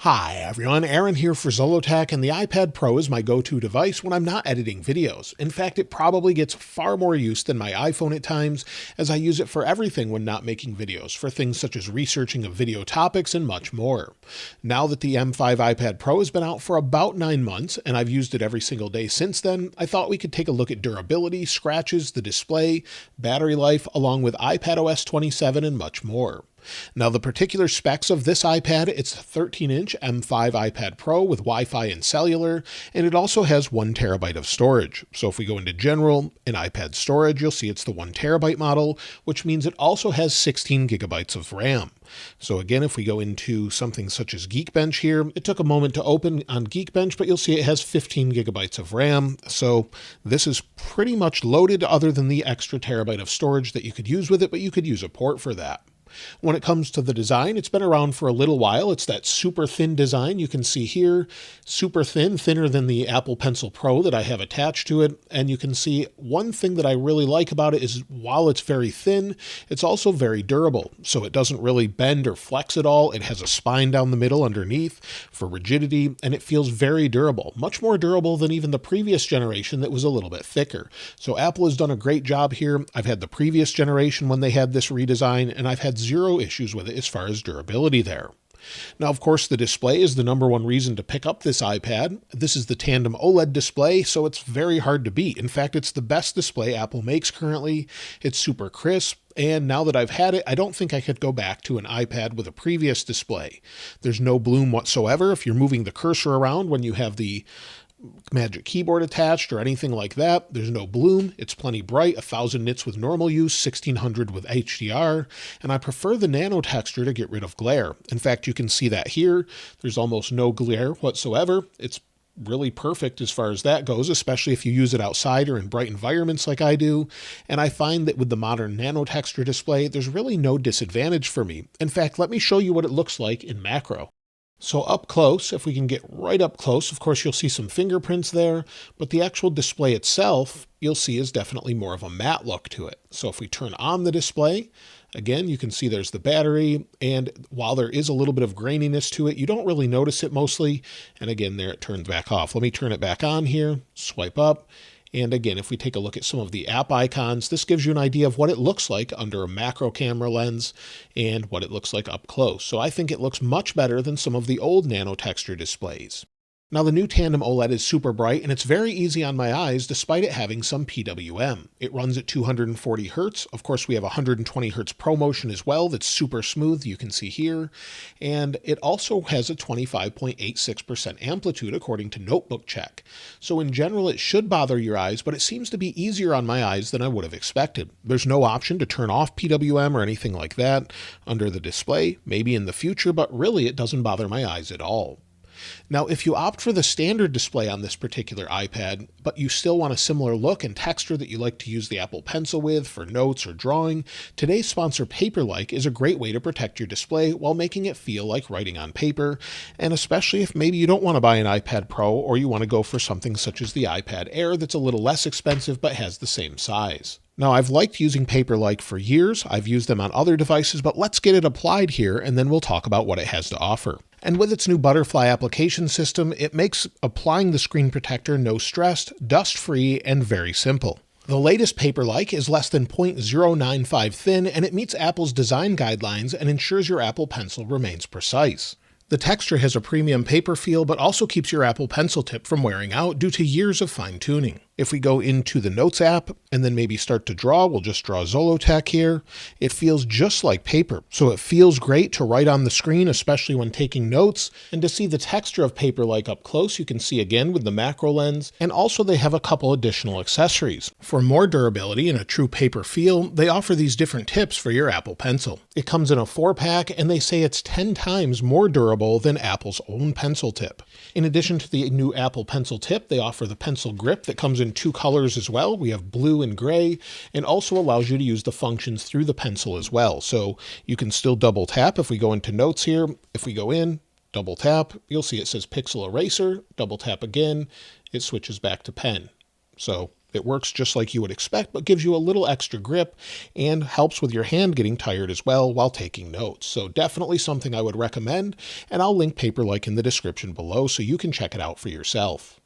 Hi everyone, Aaron here for Zollotech, and the iPad Pro is my go-to device when I'm not editing videos. In fact, it probably gets far more use than my iPhone at times, as I use it for everything when not making videos, for things such as researching of video topics and much more. Now that the M5 iPad Pro has been out for about 9 months, and I've used it every single day since then, I thought we could take a look at durability, scratches, the display, battery life, along with iPadOS 27 and much more. Now, the particular specs of this iPad, it's a 13-inch M5 iPad Pro with Wi-Fi and cellular, and it also has 1 terabyte of storage. So if we go into general and iPad storage, you'll see it's the 1 terabyte model, which means it also has 16 gigabytes of RAM. So again, if we go into something such as Geekbench here, it took a moment to open on Geekbench, but you'll see it has 15 gigabytes of RAM. So this is pretty much loaded other than the extra terabyte of storage that you could use with it, but you could use a port for that. When it comes to the design, it's been around for a little while. It's that super thin design you can see here, super thin, thinner than the Apple Pencil Pro that I have attached to it. And you can see one thing that I really like about it is while it's very thin, it's also very durable. So it doesn't really bend or flex at all. It has a spine down the middle underneath for rigidity, and it feels very durable, much more durable than even the previous generation that was a little bit thicker. So Apple has done a great job here. I've had the previous generation when they had this redesign, and I've had zero issues with it as far as durability there. Now, of course, the display is the #1 reason to pick up this iPad. This is the tandem OLED display, so it's very hard to beat. In fact, it's the best display Apple makes currently. It's super crisp, and now that I've had it, I don't think I could go back to an iPad with a previous display. There's no bloom whatsoever if you're moving the cursor around when you have the Magic Keyboard attached or anything like that. There's no bloom. It's plenty bright, 1000 nits with normal use, 1600 with HDR, and I prefer the nano texture to get rid of glare. In fact, you can see that here. There's almost no glare whatsoever. It's really perfect as far as that goes, especially if you use it outside or in bright environments like I do. And I find that with the modern nano texture display, there's really no disadvantage for me. In fact, let me show you what it looks like in macro. So up close, if we can get right up close, of course, you'll see some fingerprints there, but the actual display itself, you'll see is definitely more of a matte look to it. So if we turn on the display, again, you can see there's the battery, and while there is a little bit of graininess to it, you don't really notice it mostly. And again, there it turns back off. Let me turn it back on here, swipe up. And again, if we take a look at some of the app icons, this gives you an idea of what it looks like under a macro camera lens and what it looks like up close. So I think it looks much better than some of the old nano texture displays. Now, the new tandem OLED is super bright, and it's very easy on my eyes despite it having some PWM. It runs at 240 Hz. Of course, we have 120 Hz ProMotion as well that's super smooth, you can see here. And it also has a 25.86% amplitude according to Notebook Check. So in general, it should bother your eyes, but it seems to be easier on my eyes than I would have expected. There's no option to turn off PWM or anything like that under the display, maybe in the future, but really it doesn't bother my eyes at all. Now, if you opt for the standard display on this particular iPad, but you still want a similar look and texture that you like to use the Apple Pencil with for notes or drawing, today's sponsor Paperlike is a great way to protect your display while making it feel like writing on paper, and especially if maybe you don't want to buy an iPad Pro or you want to go for something such as the iPad Air that's a little less expensive but has the same size. Now, I've liked using Paperlike for years. I've used them on other devices, but let's get it applied here and then we'll talk about what it has to offer. And with its new Butterfly application system, it makes applying the screen protector no stressed, dust-free, and very simple. The latest Paperlike is less than 0.095 thin, and it meets Apple's design guidelines and ensures your Apple Pencil remains precise. The texture has a premium paper feel, but also keeps your Apple Pencil tip from wearing out due to years of fine-tuning. If we go into the Notes app and then maybe start to draw, we'll just draw Zollotech here. It feels just like paper, so it feels great to write on the screen, especially when taking notes. And to see the texture of Paperlike up close, you can see again with the macro lens. And also they have a couple additional accessories. For more durability and a true paper feel, they offer these different tips for your Apple Pencil. It comes in a 4-pack, and they say it's 10 times more durable than Apple's own pencil tip. In addition to the new Apple Pencil tip, they offer the pencil grip that comes in 2 colors as well. We have blue and gray, and also allows you to use the functions through the pencil as well. So you can still double tap. If we go into notes here, if we go in, double tap, you'll see it says Pixel Eraser, double tap again, it switches back to pen. So It works just like you would expect, but gives you a little extra grip and helps with your hand getting tired as well while taking notes. So definitely something I would recommend, and I'll link Paperlike in the description below so you can check it out for yourself.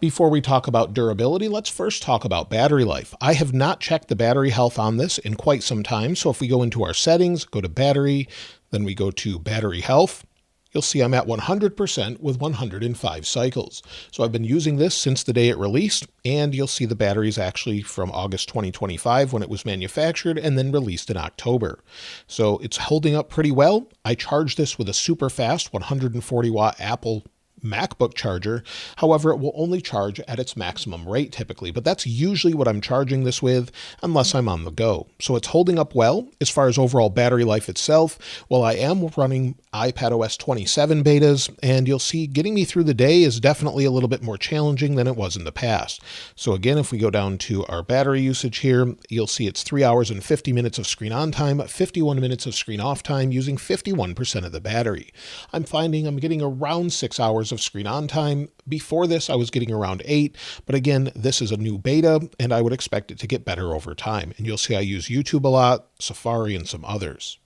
Before we talk about durability, let's first talk about battery life. I have not checked the battery health on this in quite some time, so if we go into our settings, go to battery, then we go to battery health, you'll see I'm at 100% with 105 cycles. So I've been using this since the day it released, and you'll see the batteries actually from August 2025 when it was manufactured and then released in October. So it's holding up pretty well. I charged this with a super fast 140 watt Apple MacBook charger. However, it will only charge at its maximum rate typically, but that's usually what I'm charging this with unless I'm on the go. So it's holding up well. As far as overall battery life itself, well, I am running iPadOS 27 betas, and you'll see getting me through the day is definitely a little bit more challenging than it was in the past. So again, if we go down to our battery usage here, you'll see it's 3 hours and 50 minutes of screen on time, 51 minutes of screen off time using 51% of the battery. I'm finding I'm getting around 6 hours of screen on time. Before this, I was getting around 8, but again, this is a new beta, and I would expect it to get better over time. And you'll see I use YouTube a lot, Safari, and some others.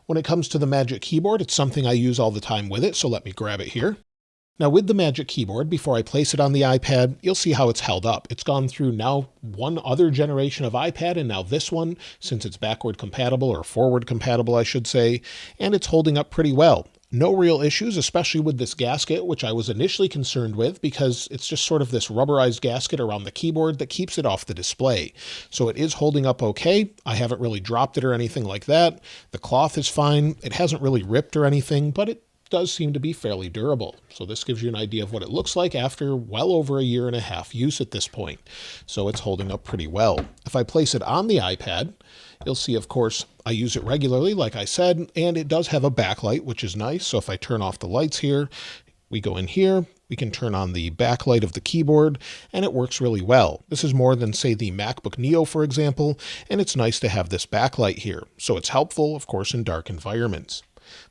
When it comes to the Magic Keyboard, it's something I use all the time with it, so let me grab it here. Now with the Magic Keyboard, before I place it on the iPad, you'll see how it's held up. It's gone through now one other generation of iPad and now this one, since it's backward compatible or forward compatible, I should say, and it's holding up pretty well. No real issues, especially with this gasket, which I was initially concerned with because it's just sort of this rubberized gasket around the keyboard that keeps it off the display. So it is holding up okay. I haven't really dropped it or anything like that. The cloth is fine. It hasn't really ripped or anything, but it does seem to be fairly durable. So this gives you an idea of what it looks like after well over a year and a half use at this point. So it's holding up pretty well. If I place it on the iPad, you'll see, of course, I use it regularly, like I said, and it does have a backlight, which is nice. So if I turn off the lights here, we go in here, we can turn on the backlight of the keyboard, and it works really well. This is more than, say, the MacBook Neo, for example, and it's nice to have this backlight here. So it's helpful, of course, in dark environments.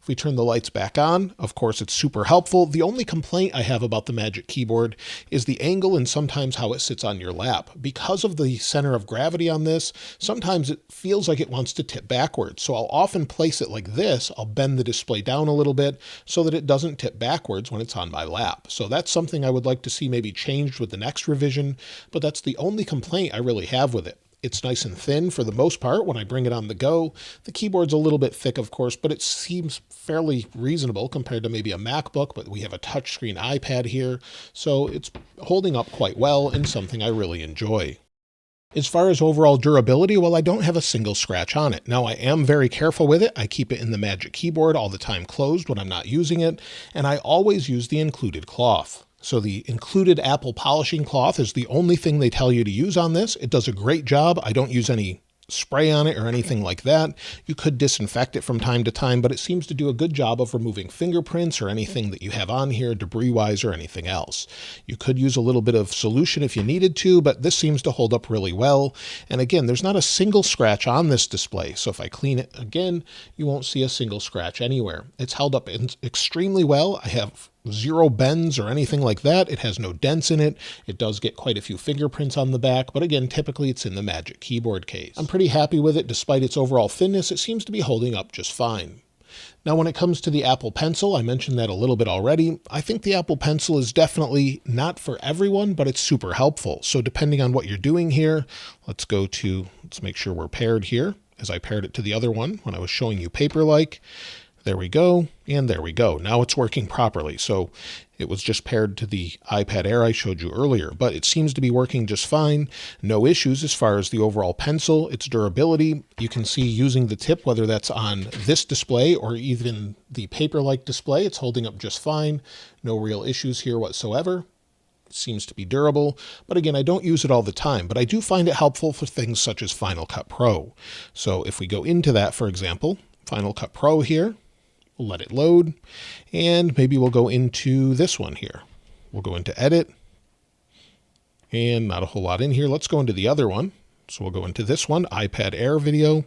If we turn the lights back on, of course, it's super helpful. The only complaint I have about the Magic Keyboard is the angle and sometimes how it sits on your lap. Because of the center of gravity on this, sometimes it feels like it wants to tip backwards. So I'll often place it like this. I'll bend the display down a little bit so that it doesn't tip backwards when it's on my lap. So that's something I would like to see maybe changed with the next revision, but that's the only complaint I really have with it. It's nice and thin for the most part when I bring it on the go. The keyboard's a little bit thick, of course, but it seems fairly reasonable compared to maybe a MacBook, but we have a touchscreen iPad here, so it's holding up quite well and something I really enjoy. As far as overall durability, well, I don't have a single scratch on it. Now, I am very careful with it. I keep it in the Magic Keyboard all the time closed when I'm not using it, and I always use the included cloth. So the included Apple polishing cloth is the only thing they tell you to use on this. It does a great job. I don't use any spray on it or anything like that. You could disinfect it from time to time, but it seems to do a good job of removing fingerprints or anything that you have on here, debris-wise or anything else. You could use a little bit of solution if you needed to, but this seems to hold up really well. And again, there's not a single scratch on this display. So if I clean it again, you won't see a single scratch anywhere. It's held up extremely well. I have zero bends or anything like that. It has no dents in it. It does get quite a few fingerprints on the back, but again, typically it's in the Magic Keyboard case. I'm pretty happy with it. Despite its overall thinness, it seems to be holding up just fine. Now, when it comes to the Apple Pencil, I mentioned that a little bit already. I think the Apple Pencil is definitely not for everyone, but it's super helpful. So depending on what you're doing here, let's make sure we're paired here, as I paired it to the other one when I was showing you Paperlike. There we go, and there we go. Now it's working properly. So it was just paired to the iPad Air I showed you earlier, but it seems to be working just fine. No issues as far as the overall pencil, its durability. You can see using the tip, whether that's on this display or even the Paperlike display, it's holding up just fine. No real issues here whatsoever. It seems to be durable, but again, I don't use it all the time, but I do find it helpful for things such as Final Cut Pro. So if we go into that, for example, Final Cut Pro here, we'll let it load, and maybe we'll go into this one here. We'll go into Edit, and not a whole lot in here. Let's go into the other one, So we'll go into this one, iPad Air video,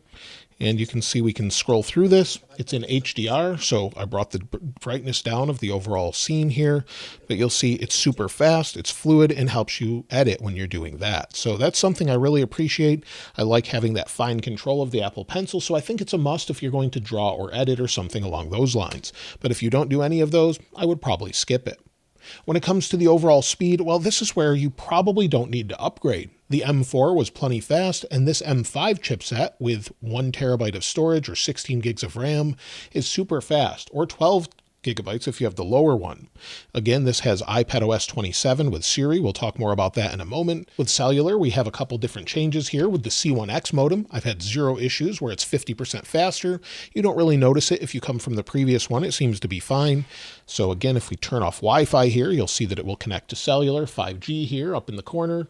and you can see we can scroll through this. It's in HDR, so I brought the brightness down of the overall scene here, but you'll see it's super fast, it's fluid, and helps you edit when you're doing that. So that's something I really appreciate. I like having that fine control of the Apple Pencil, so I think it's a must if you're going to draw or edit or something along those lines. But if you don't do any of those, I would probably skip it. When it comes to the overall speed, well, this is where you probably don't need to upgrade. The M4 was plenty fast, and this M5 chipset with 1 terabyte of storage or 16 gigs of RAM is super fast, or 12 gigabytes if you have the lower one. Again, this has iPadOS 27 with Siri. We'll talk more about that in a moment. With cellular, we have a couple different changes here. With the C1X modem, I've had 0 issues where it's 50% faster. You don't really notice it if you come from the previous one. It seems to be fine. So again, if we turn off Wi-Fi here, you'll see that it will connect to cellular, 5G here up in the corner.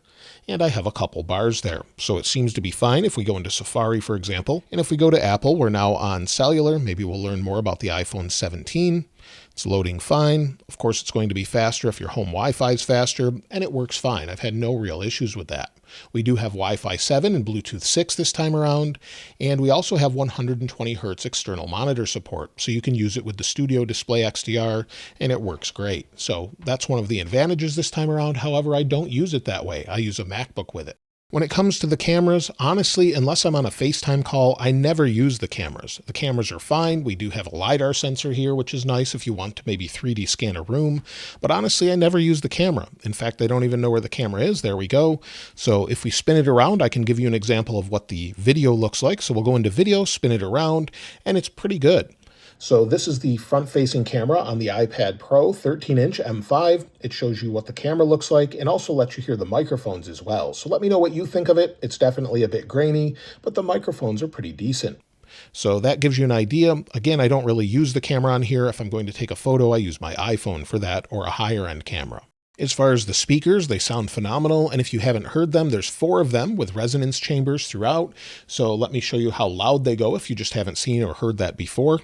And I have a couple bars there. So it seems to be fine if we go into Safari, for example. And if we go to Apple, we're now on cellular. Maybe we'll learn more about the iPhone 17. It's loading fine. Of course, it's going to be faster if your home Wi-Fi is faster, and it works fine. I've had no real issues with that. We do have Wi-Fi 7 and Bluetooth 6 this time around, and we also have 120 Hertz external monitor support, so you can use it with the Studio Display XDR, and it works great. So that's one of the advantages this time around. However, I don't use it that way. I use a MacBook with it. When it comes to the cameras, honestly, unless I'm on a FaceTime call, I never use the cameras. The cameras are fine. We do have a LiDAR sensor here, which is nice if you want to maybe 3D scan a room. But honestly, I never use the camera. In fact, I don't even know where the camera is. There we go. So if we spin it around, I can give you an example of what the video looks like. So we'll go into video, spin it around, and it's pretty good. So this is the front-facing camera on the iPad Pro 13-inch M5. It shows you what the camera looks like and also lets you hear the microphones as well. So let me know what you think of it. It's definitely a bit grainy, but the microphones are pretty decent. So that gives you an idea. Again, I don't really use the camera on here. If I'm going to take a photo, I use my iPhone for that or a higher-end camera. As far as the speakers, they sound phenomenal, and if you haven't heard them, there's 4 of them with resonance chambers throughout. So let me show you how loud they go if you just haven't seen or heard that before.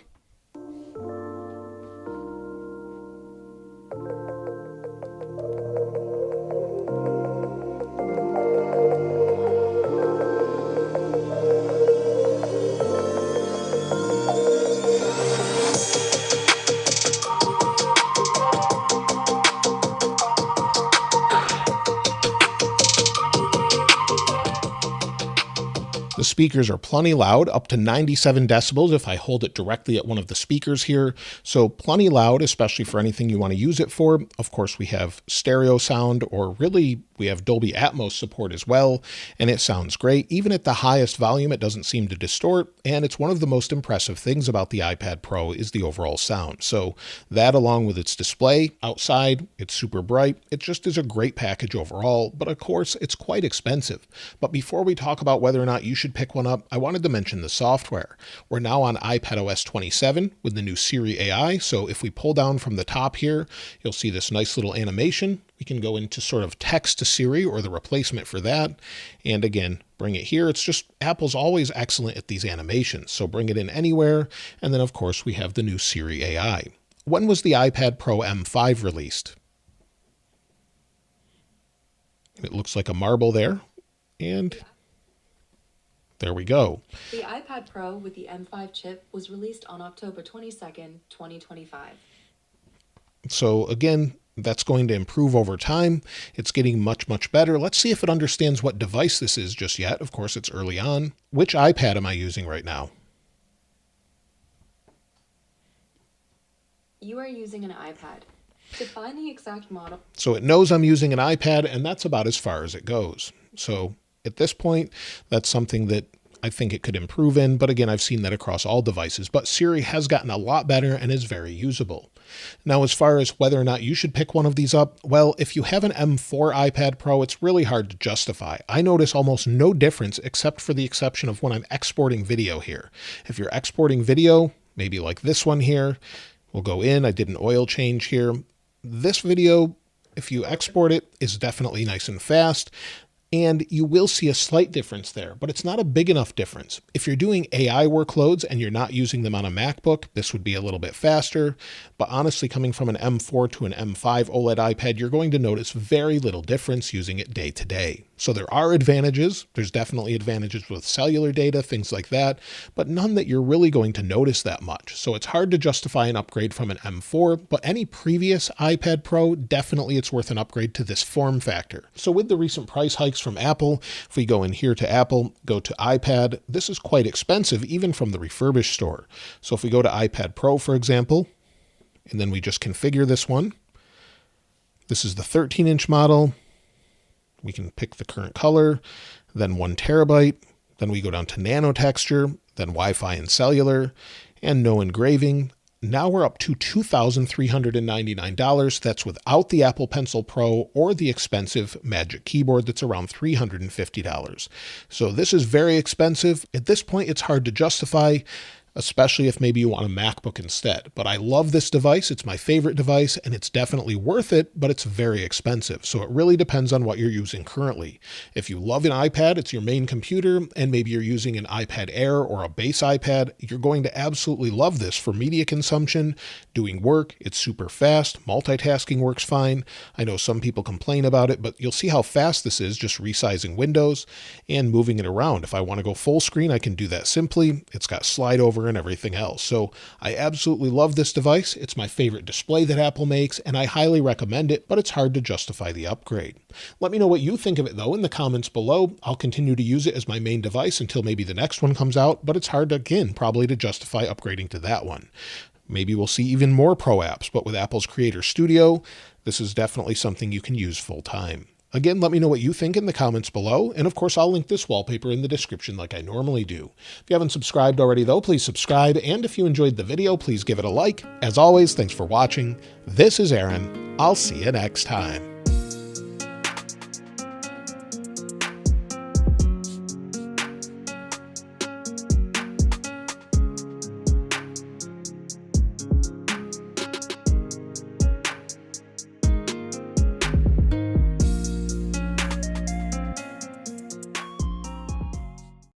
The speakers are plenty loud, up to 97 decibels if I hold it directly at one of the speakers here. So plenty loud, especially for anything you want to use it for. Of course, we have stereo sound, or really we have Dolby Atmos support as well, and it sounds great. Even at the highest volume, it doesn't seem to distort, and it's one of the most impressive things about the iPad Pro is the overall sound. So that, along with its display outside, it's super bright. It just is a great package overall, but of course, it's quite expensive. But before we talk about whether or not you should pick one up, I wanted to mention the software. We're now on iPadOS 27 with the new Siri AI. So if we pull down from the top here, you'll see this nice little animation. We can go into sort of text to Siri or the replacement for that. And again, bring it here. It's just Apple's always excellent at these animations. So bring it in anywhere. And then of course we have the new Siri AI. When was the iPad Pro M5 released? It looks like a marble there. And there we go. The iPad Pro with the M5 chip was released on October 22nd, 2025. So again, that's going to improve over time. It's getting much, much better. Let's see if it understands what device this is just yet. Of course, it's early on. Which iPad am I using right now? You are using an iPad. To find the exact model. So it knows I'm using an iPad, and that's about as far as it goes. So at this point, that's something that I think it could improve in, but again, I've seen that across all devices. But Siri has gotten a lot better and is very usable. Now, as far as whether or not you should pick one of these up, well, if you have an M4 iPad Pro, it's really hard to justify. I notice almost no difference except for the exception of when I'm exporting video here. If you're exporting video, maybe like this one here, we'll go in, I did an oil change here. This video, if you export it, is definitely nice and fast. And you will see a slight difference there, but it's not a big enough difference. If you're doing AI workloads and you're not using them on a MacBook, this would be a little bit faster. But honestly, coming from an M4 to an M5 OLED iPad, you're going to notice very little difference using it day to day. So there are advantages. There's definitely advantages with cellular data, things like that, but none that you're really going to notice that much. So it's hard to justify an upgrade from an M4, but any previous iPad Pro, definitely it's worth an upgrade to this form factor. So with the recent price hikes from Apple, if we go in here to Apple, go to iPad, this is quite expensive even from the refurbished store. So if we go to iPad Pro, for example, and then we just configure this one, this is the 13-inch model. We can pick the current color, then 1 terabyte. Then we go down to nano texture, then Wi-Fi and cellular, and no engraving. Now we're up to $2,399. That's without the Apple Pencil Pro or the expensive Magic Keyboard that's around $350. So this is very expensive. At this point, it's hard to justify, especially if maybe you want a MacBook instead. But I love this device. It's my favorite device, and it's definitely worth it, but it's very expensive. So it really depends on what you're using currently. If you love an iPad, it's your main computer, and maybe you're using an iPad Air or a base iPad, you're going to absolutely love this for media consumption, doing work. It's super fast. Multitasking works fine. I know some people complain about it, but you'll see how fast this is just resizing windows and moving it around. If I want to go full screen, I can do that simply. It's got slide over and everything else. So I absolutely love this device. It's my favorite display that Apple makes, and I highly recommend it, but it's hard to justify the upgrade. Let me know what you think of it though in the comments below. I'll continue to use it as my main device until maybe the next one comes out, but it's hard again, probably to justify upgrading to that one. Maybe we'll see even more Pro apps, but with Apple's Creator Studio, this is definitely something you can use full time. Again, let me know what you think in the comments below, and of course I'll link this wallpaper in the description like I normally do. If you haven't subscribed already though, please subscribe, and if you enjoyed the video, please give it a like. As always, thanks for watching. This is Aaron. I'll see you next time.